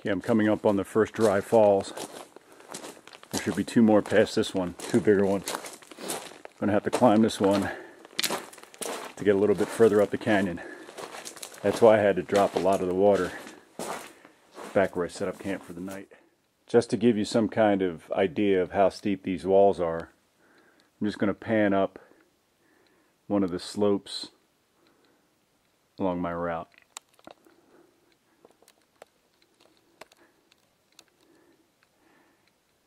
Okay, I'm coming up on the first dry falls. There should be two more past this one, two bigger ones. I'm going to have to climb this one to get a little bit further up the canyon. That's why I had to drop a lot of the water back where I set up camp for the night. Just to give you some kind of idea of how steep these walls are, I'm just going to pan up one of the slopes along my route.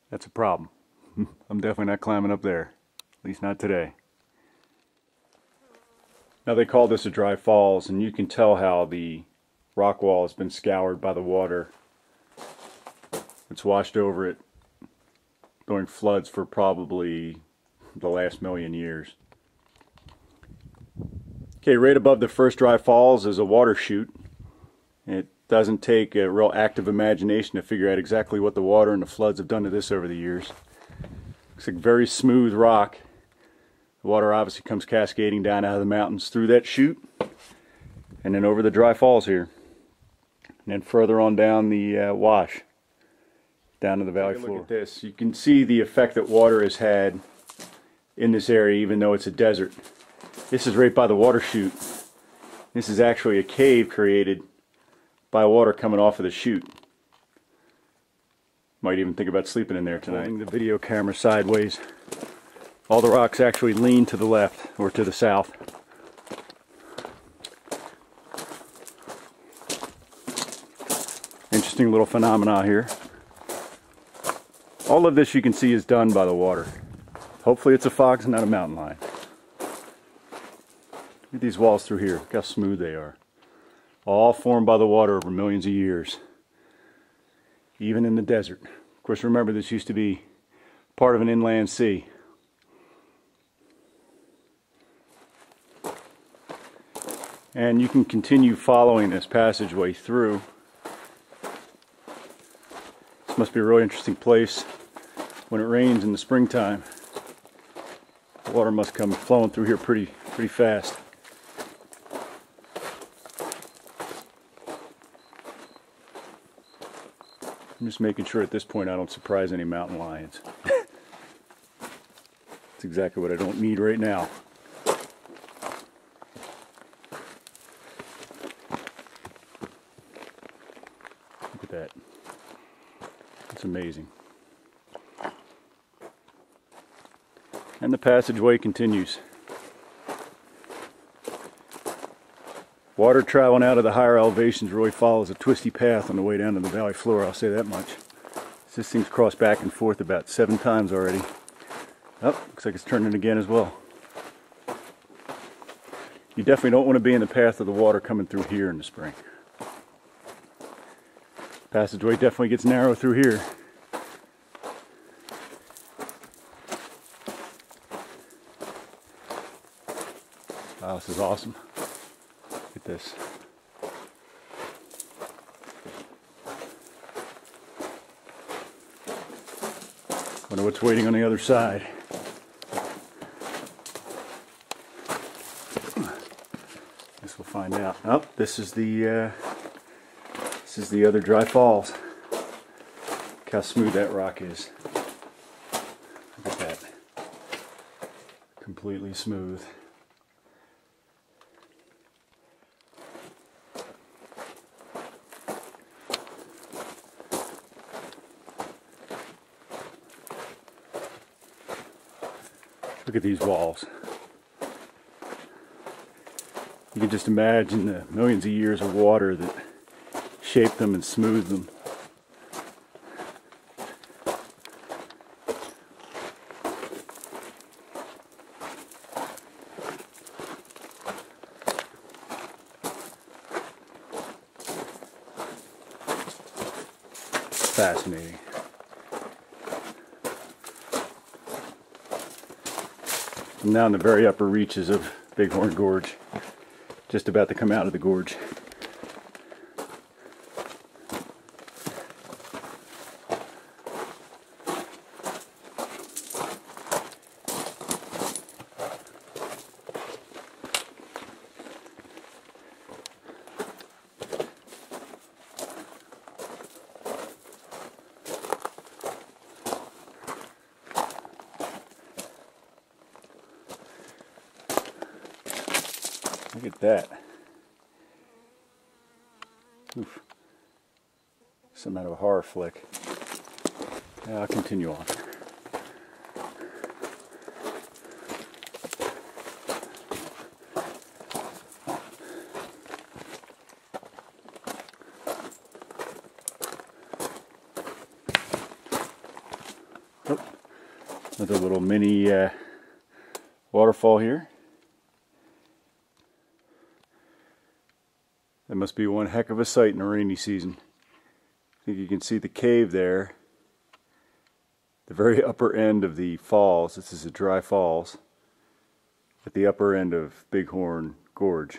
That's a problem. I'm definitely not climbing up there, at least not today. Now they call this a dry falls, and you can tell how the rock wall has been scoured by the water. It's washed over it during floods for probably the last million years. Okay, right above the first dry falls is a water chute. It doesn't take a real active imagination to figure out exactly what the water and the floods have done to this over the years. Looks like very smooth rock. The water obviously comes cascading down out of the mountains through that chute and then over the dry falls here. And then further on down the wash, down to the valley floor. Look at this. You can see the effect that water has had in this area, even though it's a desert. This is right by the water chute. This is actually a cave created by water coming off of the chute. Might even think about sleeping in there tonight. Holding the video camera sideways. All the rocks actually lean to the left or to the south. Interesting little phenomena here. All of this you can see is done by the water. Hopefully it's a fox and not a mountain lion. Look at these walls through here. Look how smooth they are. All formed by the water over millions of years. Even in the desert. Of course, remember this used to be part of an inland sea. And you can continue following this passageway through. This must be a really interesting place when it rains in the springtime. The water must come flowing through here pretty fast. I'm just making sure at this point I don't surprise any mountain lions. That's exactly what I don't need right now. Look at that. It's amazing. And the passageway continues. Water traveling out of the higher elevations really follows a twisty path on the way down to the valley floor, I'll say that much. This thing's crossed back and forth about 7 times already. Oh, looks like it's turning again as well. You definitely don't want to be in the path of the water coming through here in the spring. Passageway definitely gets narrow through here. Wow, this is awesome. Look at this. Wonder what's waiting on the other side. Guess we'll find out. Oh, this is the other dry falls. Look how smooth that rock is. Look at that. Completely smooth. Look at these walls. You can just imagine the millions of years of water that shaped them and smoothed them. Fascinating. I'm now in the very upper reaches of Bighorn Gorge, just about to come out of the gorge. Look at that. Oof. Some out of a horror flick. Yeah, I'll continue on. Oh, another little mini waterfall here. That must be one heck of a sight in the rainy season. I think you can see the cave there. The very upper end of the falls. This is the Dry Falls. At the upper end of Bighorn Gorge.